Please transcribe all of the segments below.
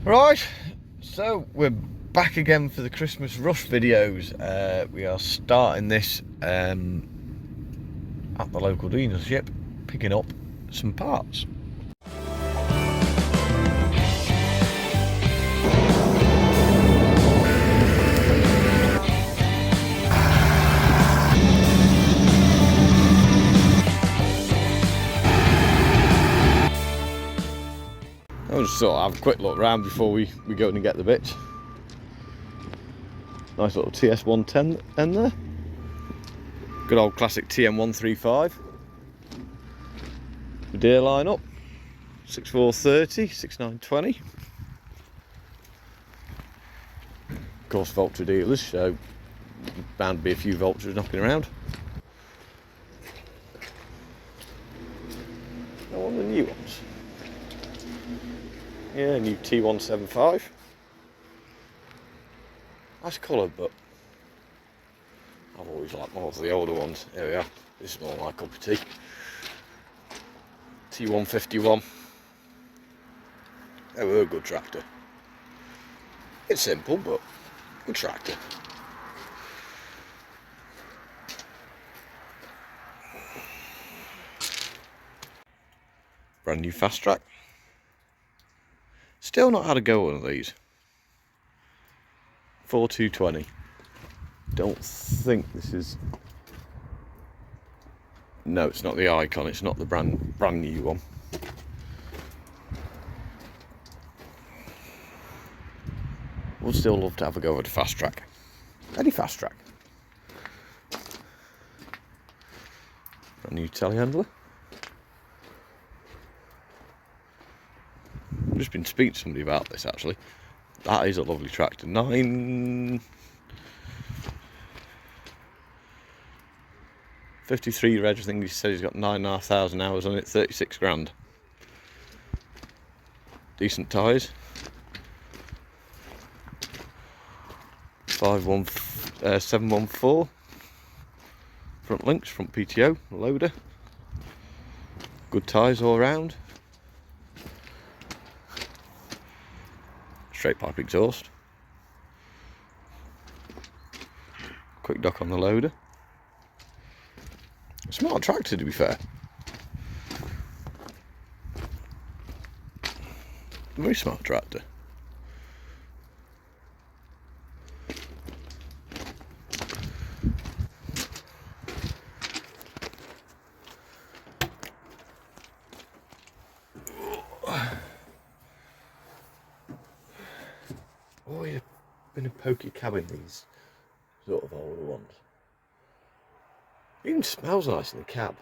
Right, so we're back again for the Christmas rush videos. We are starting this at the local dealership, picking up some parts. I'll just sort of have a quick look around before we go and get the bits. Nice little TS110 in there. Good old classic TM135. The deer line up. 6430, 6920. Of course, Valtra dealers, so bound to be a few Valtras knocking around. Now, one of the new ones. Yeah, new T175. Nice colour, but I've always liked more of the older ones. There we are. This is more my cup of tea. T151. They were a good tractor. It's simple, but good tractor. Brand new fast track. Still not had a go on these. 4220. Don't think this is. No, it's not the Icon. It's not the brand new one. Would still love to have a go at a fast track. Any fast track. Brand new telehandler. I've just been speaking to somebody about this actually. That is a lovely tractor. 953 reg, I think he said he's got 9,500 hours on it, 36 grand. Decent tyres. 714. Front links, front PTO, loader. Good tyres all round. Straight pipe exhaust. Quick dock on the loader. Smart tractor, to be fair. Very smart tractor. Oh, you've been a pokey cab in these sort of older ones. It even smells nice in the cab.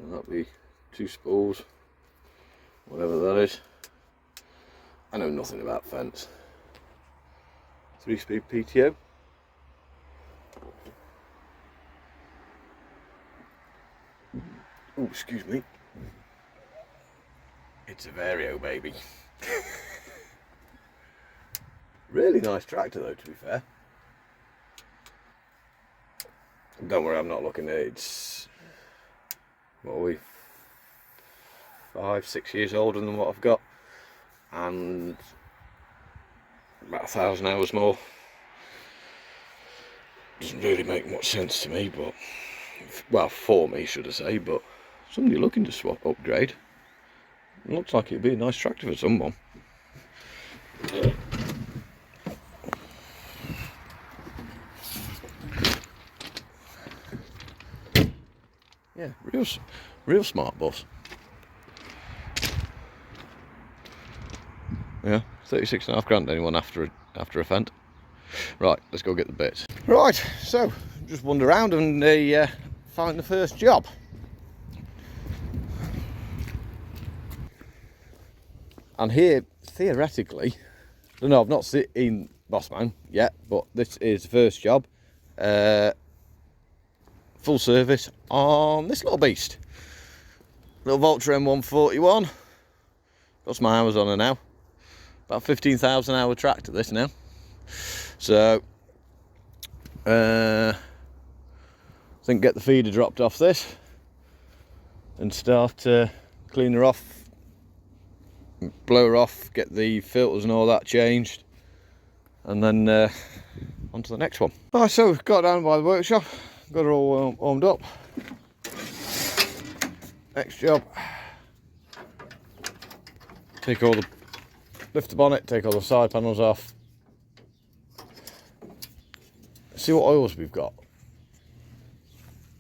That'll be 2 spools, whatever that is. I know nothing about fence. 3-speed PTO. Oh, excuse me. It's a Vario, baby. Really nice tractor though, to be fair. Don't worry, I'm not looking at it. It's, what are we, 5-6 years older than what I've got, and about 1,000 hours more. Doesn't really make much sense to me, but, well, for me should I say, but somebody looking to swap, upgrade. It looks like it'd be a nice tractor for someone. Yeah, real smart bus. Yeah, 36.5 grand. Anyone after a Fent? Right, let's go get the bits. Right, so just wander around and find the first job. And here, theoretically, no, I've not seen Bossman yet, but this is the first job. Full service on this little beast. Little Valtra M141. Got some hours on her now. About 15,000 hour tractor this now. So I think get the feeder dropped off this and start to clean her off, blow her off, get the filters and all that changed, and then on to the next one. Alright, so we've got down by the workshop, got her all warmed up. Next job, lift the bonnet, take all the side panels off, see what oils we've got,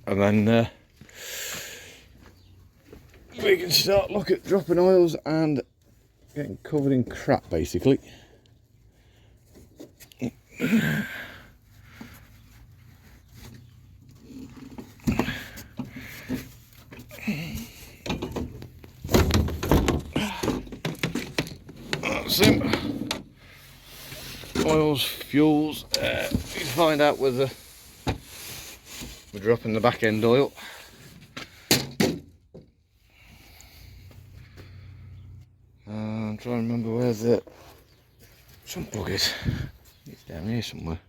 and then we can start look at dropping oils and getting covered in crap basically. That's him. Oils, fuels, we can find out whether we're dropping the back end oil. I'm trying to remember where the sump plug is. It's down here somewhere.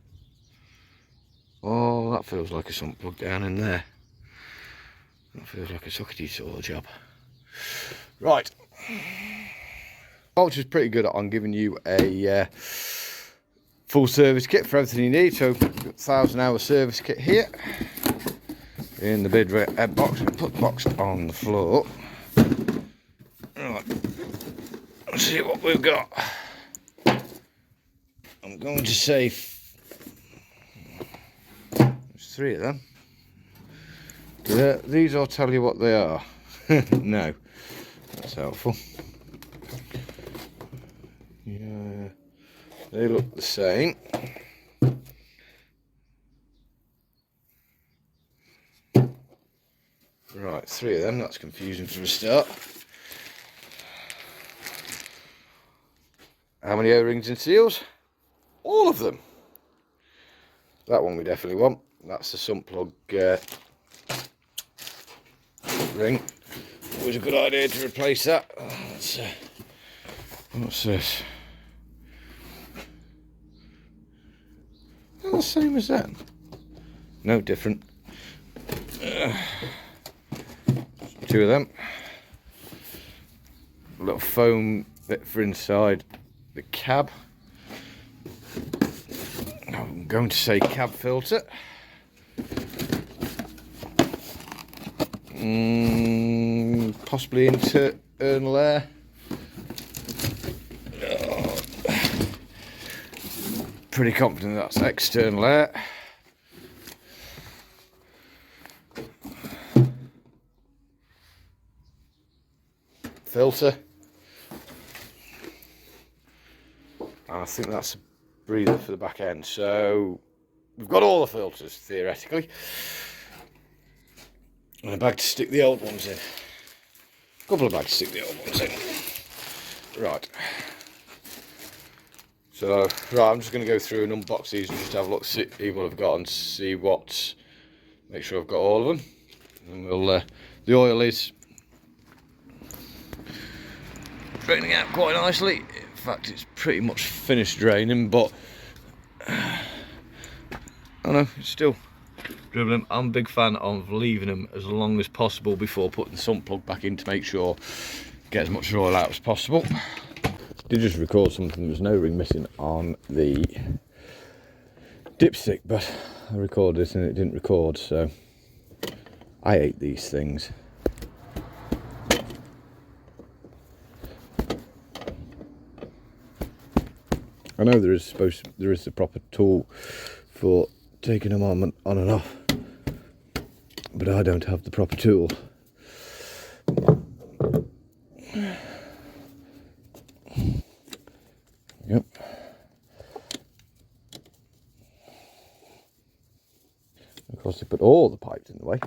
Oh, that feels like a sump plug down in there. That feels like a sockety sort of job. Right. Valtra's pretty good on giving you a full service kit for everything you need. So, 1,000-hour service kit here in the bid box. Put the box on the floor. Right. Let's see what we've got. I'm going to say there's 3 of them. These I'll tell you what they are. No, that's helpful. Yeah, they look the same. Right, 3 of them. That's confusing for a start. How many O-rings and seals? All of them. That one we definitely want. That's the sump plug ring. Always a good idea to replace that. What's this? Not the same as that. No different. 2 of them. A little foam bit for inside the cab. I'm going to say cab filter. Possibly internal air. Pretty confident that's external air. Filter. And I think that's a breather for the back end. So we've got all the filters theoretically. And a bag to stick the old ones in. A couple of bags to stick the old ones in. Right. So, I'm just going to go through and unbox these and just have a look, see what I've got and see what, make sure I've got all of them. And we'll, the oil is draining out quite nicely. In fact, it's pretty much finished draining, but I don't know, it's still dribbling. I'm a big fan of leaving them as long as possible before putting the sump plug back in to make sure get as much oil out as possible. I did just record something. There was no ring missing on the dipstick, but I recorded it and it didn't record, so I hate these things. I know there is the proper tool for taking them on and off, but I don't have the proper tool. Yep. Of course, they put all the pipes in the way.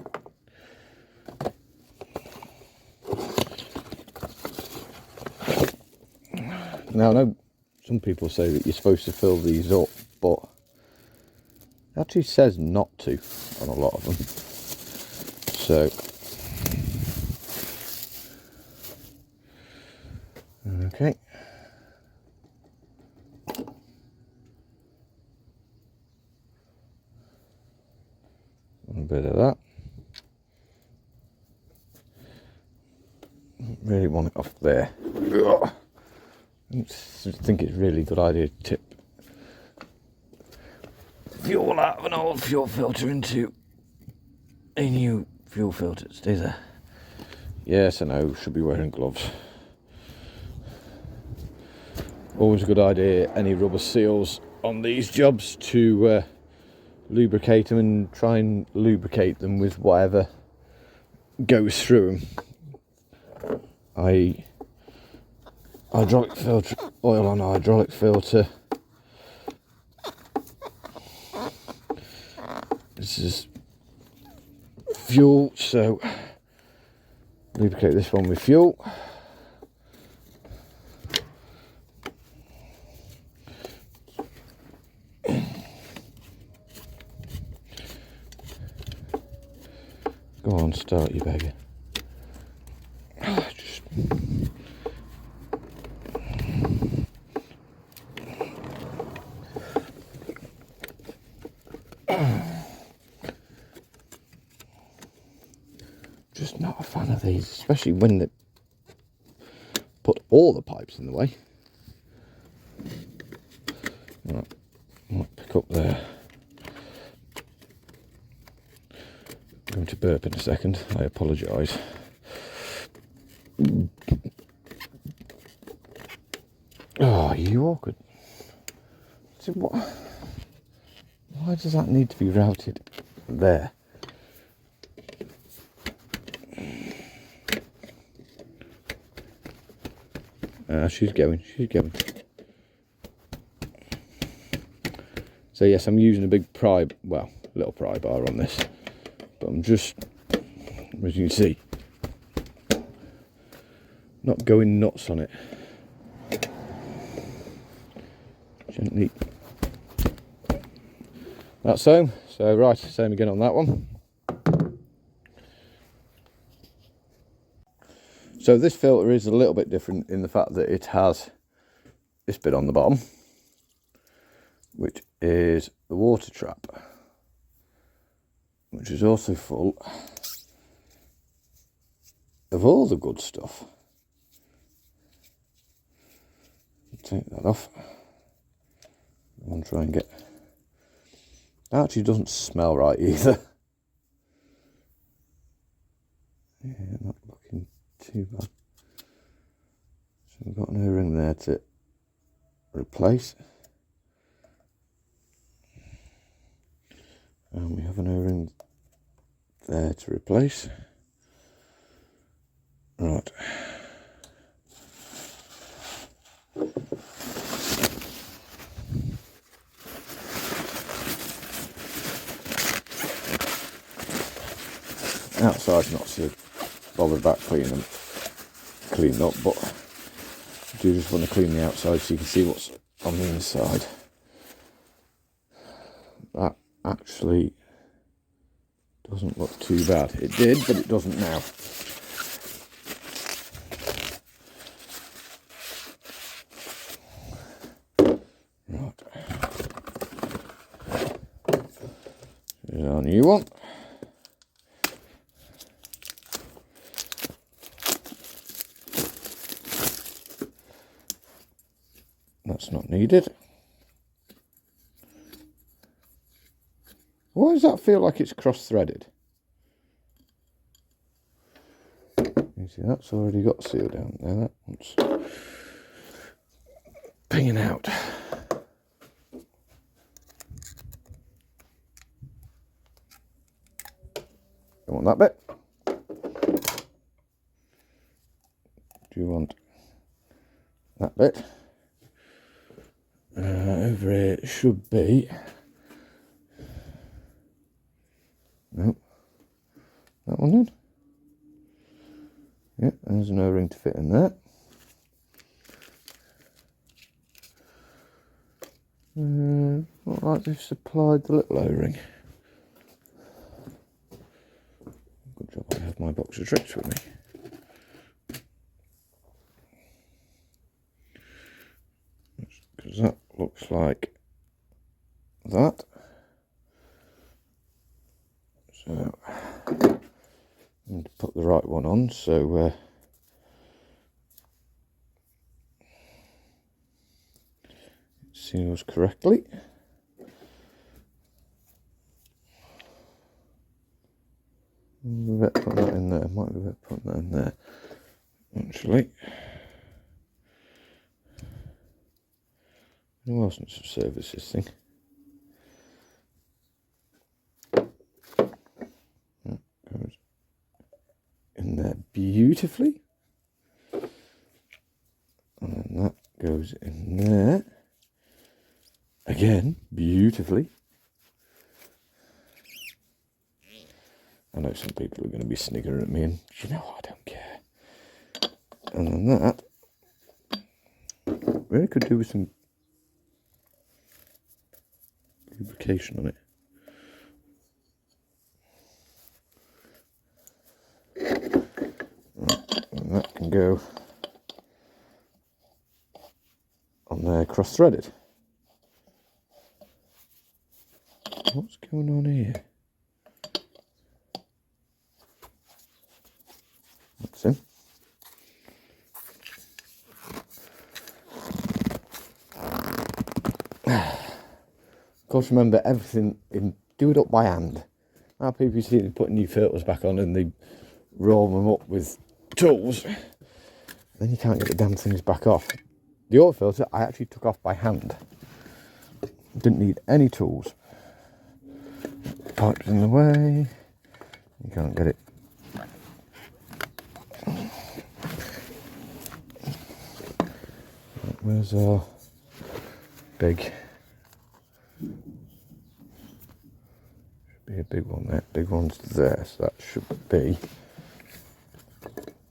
Now, I know some people say that you're supposed to fill these up, but it actually says not to on a lot of them. So, okay. bit of that. Really want it off there. I think it's a really good idea to tip fuel out of an old fuel filter into a new fuel filter. Stay there. Yes, I know, should be wearing gloves. Always a good idea, any rubber seals on these jobs, to lubricate them, and try and lubricate them with whatever goes through them. Hydraulic filter, oil on hydraulic filter. This is fuel, so lubricate this one with fuel. Go on, start, you beggar. Just not a fan of these, especially when they put all the pipes in the way. Right, I'll pick up there. I'm going to burp in a second, I apologise. Oh, you awkward. So what? Why does that need to be routed there? She's going. So yes, I'm using a big little pry bar on this, but I'm just, as you can see, not going nuts on it. Gently. That's home. So right, same again on that one. So this filter is a little bit different in the fact that it has this bit on the bottom, which is the water trap, which is also full of all the good stuff. Take that off. I want to try and get... It actually doesn't smell right either. Yeah, not looking too bad. So we've got an O-ring there to replace. And we have an O-ring there to replace. Right. Outside's not so bothered about cleaning up, but I do just want to clean the outside so you can see what's on the inside. That actually doesn't look too bad. It did, but it doesn't now. Right. Here's our new one. That's not needed. Why does that feel like it's cross-threaded? You see, that's already got seal down there. That one's pinging out. You want that bit? Do you want that bit? Over here it should be. Nope. That one then? Yep, there's an O-ring to fit in there. Not like they've supplied the little O-ring. Good job I have my box of tricks with me. Because that looks like that. So the right one on, so it seals correctly. Might be better putting that in there. Might be better putting that in there. Actually, who else needs to service this thing? That goes in there beautifully, and then that goes in there again beautifully. I know some people are going to be sniggering at me, and you know I don't care. And then that really could do with some lubrication on it. Right, and that can go on there cross-threaded. What's going on here? That's in. Of course, remember everything do it up by hand. Now people see they put new filters back on and they roll them up with tools. Then you can't get the damn things back off. The oil filter I actually took off by hand. Didn't need any tools. Pipes in the way. You can't get it. Where's our big? Should be a big one there. Big one's there, so that should be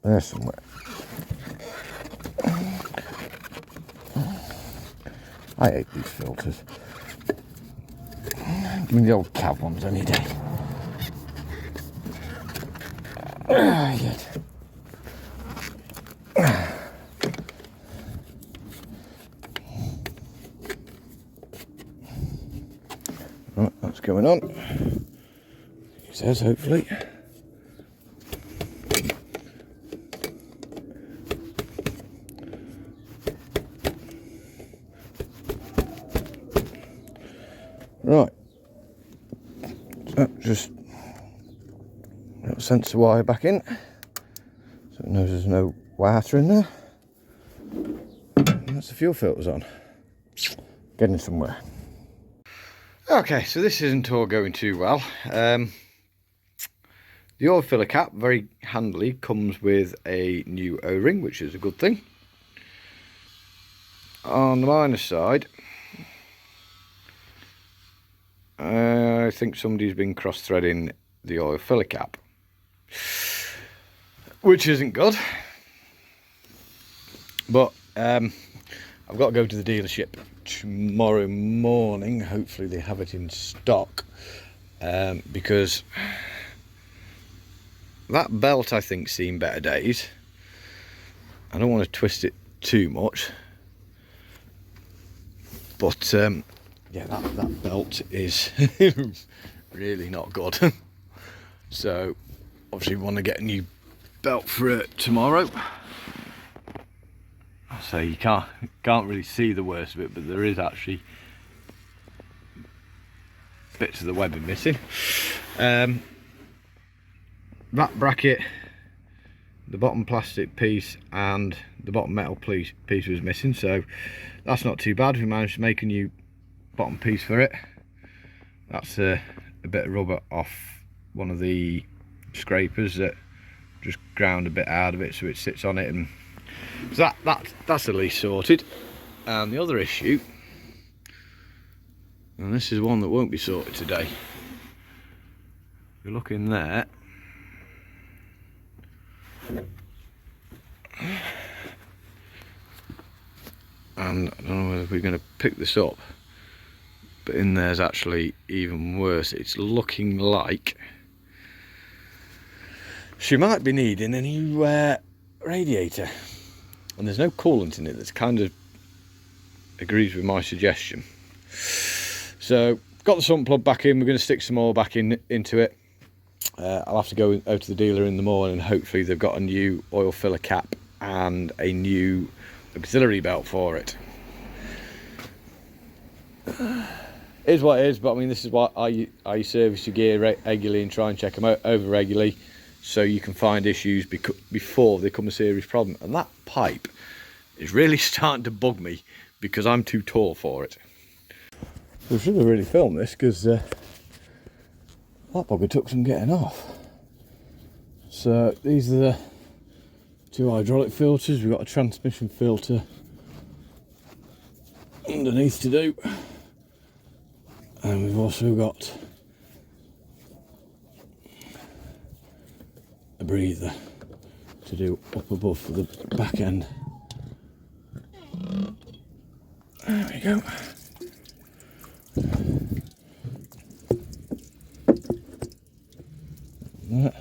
there somewhere. I hate these filters. Give me the old cab ones any day. Yet. Right, that's going on. He says, hopefully. Right. So just got a sensor wire back in, so it knows there's no water in there. And that's the fuel filters on. Getting somewhere. Okay, so this isn't all going too well. The oil filler cap, very handily, comes with a new O-ring, which is a good thing. On the minus side, I think somebody's been cross-threading the oil filler cap, which isn't good. But I've got to go to the dealership tomorrow morning. Hopefully they have it in stock, because that belt I think seen better days. I don't want to twist it too much, but yeah, that belt is really not good. So obviously we want to get a new belt for it tomorrow. So you can't really see the worst of it, but there is actually bits of the webbing missing. That bracket, the bottom plastic piece and the bottom metal piece was missing, so that's not too bad. We managed to make a new bottom piece for it. That's a bit of rubber off one of the scrapers that just ground a bit out of it, so it sits on it, and so that's at least sorted. And the other issue, and this is one that won't be sorted today, if you look in there, and I don't know whether we're going to pick this up, but in there's actually even worse. It's looking like she might be needing a new radiator, and there's no coolant in it. That's kind of agrees with my suggestion. So got the sump plug back in. We're going to stick some more back into it, I'll have to go out to the dealer in the morning. Hopefully they've got a new oil filler cap and a new auxiliary belt for it. Is what it is, but I mean, this is why I service your gear regularly and try and check them out over regularly, so you can find issues before they become a serious problem. And that pipe is really starting to bug me because I'm too tall for it. We should have really filmed this, because that bugger took some getting off. So these are the 2 hydraulic filters. We've got a transmission filter underneath to do, and we've also got a breather to do up above for the back end. There we go. That.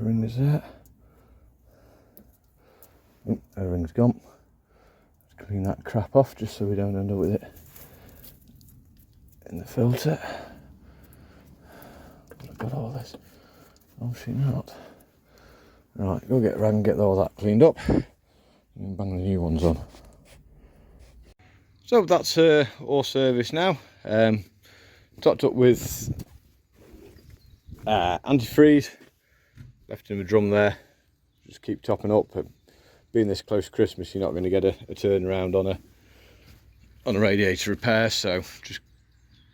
Ring is there. Oh, our ring's gone. Let's clean that crap off just so we don't end up with it in the filter. I've got all this. Obviously not. Right, go get around and get all that cleaned up and bang the new ones on. So that's all service now. Topped up with antifreeze. Left in a drum there. Just keep topping up. Being this close to Christmas, you're not going to get a turnaround on a radiator repair, so just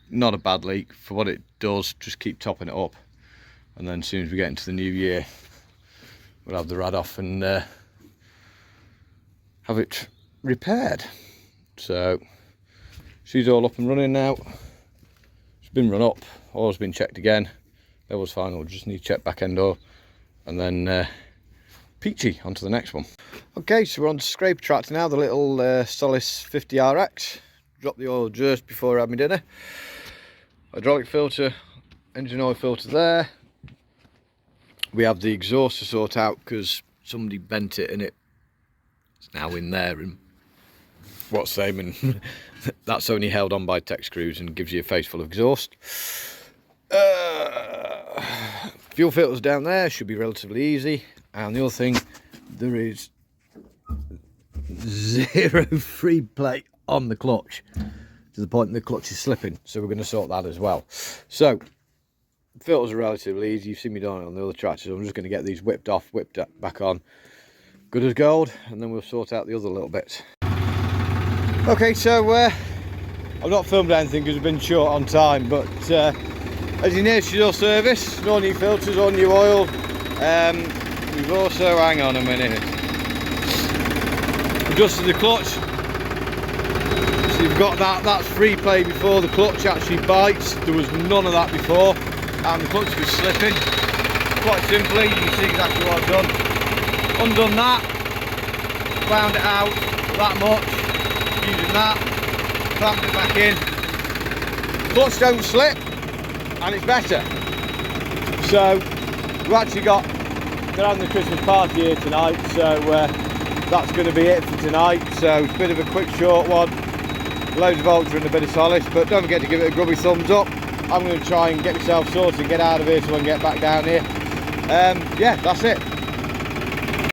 not a bad leak for what it does. Just keep topping it up, and then as soon as we get into the new year, we'll have the rad off and have it repaired. So she's all up and running now. It's been run up, oil's been checked again, level's fine. We'll just need to check back end oil, and then peachy onto the next one. Okay, so we're on scraper tractor now, the little Solis 50RX. Dropped the oil just before I had my dinner. Hydraulic filter, engine oil filter there. We have the exhaust to sort out because somebody bent it and it's now in there, and what's same, and that's only held on by tech screws and gives you a face full of exhaust. Fuel filters down there should be relatively easy, and the other thing, there is 0 free play on the clutch to the point that the clutch is slipping, so we're going to sort that as well. So filters are relatively easy. You've seen me doing it on the other tractors. I'm just going to get these whipped off, whipped back on, good as gold, and then we'll sort out the other little bits. Okay, so I've not filmed anything because I've been short on time, but as you know, she's all service, no new filters, all new oil. We've also, hang on a minute, adjusted the clutch. So you've got that's free play before the clutch actually bites. There was none of that before, and the clutch was slipping. Quite simply, you can see exactly what I've done. Undone that, wound it out that much, using that, clamped it back in. Clutch don't slip, and it's better. So we've actually got, they're having the Christmas party here tonight, so that's going to be it for tonight. So it's a bit of a quick short one, loads of Valtra and a bit of Solis, but don't forget to give it a grubby thumbs up. I'm going to try and get myself sorted and get out of here so I can get back down here. Yeah, that's it.